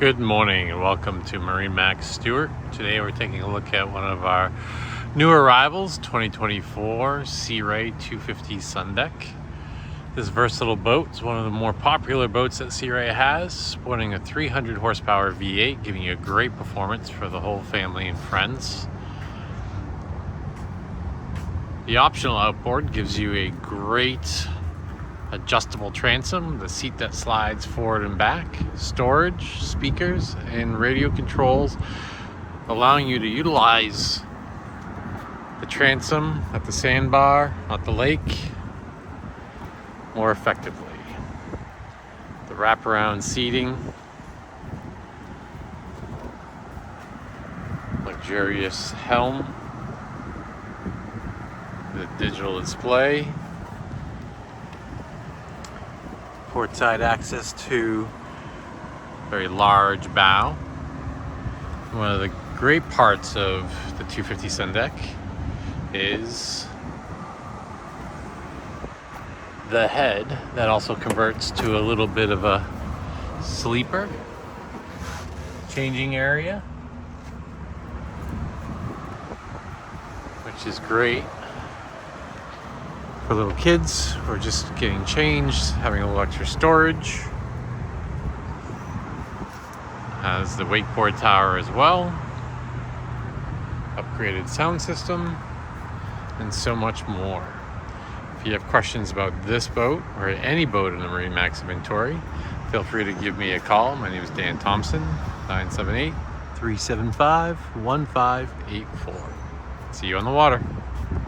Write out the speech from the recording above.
Good morning and welcome to MarineMax Stuart. Today we're taking a look at one of our new arrivals, 2024 Sea Ray 250 Sun Deck. This versatile boat is one of the more popular boats that Sea Ray has, sporting a 300 horsepower V8, giving you a great performance for the whole family and friends. The optional outboard gives you a great adjustable transom, the seat that slides forward and back, storage, speakers, and radio controls, allowing you to utilize the transom at the sandbar, at the lake, more effectively. The wraparound seating, luxurious helm, the digital display, portside access to a very large bow. One of the great parts of the 250 Sun Deck is the head that also converts to a little bit of a sleeper changing area, which is great for little kids or just getting changed, having a little extra storage. Has the wakeboard tower as well, upgraded sound system, and so much more. If you have questions about this boat or any boat in the MarineMax inventory, feel free to give me a call. My name is Dan Thompson, 978-375-1584. See you on the water.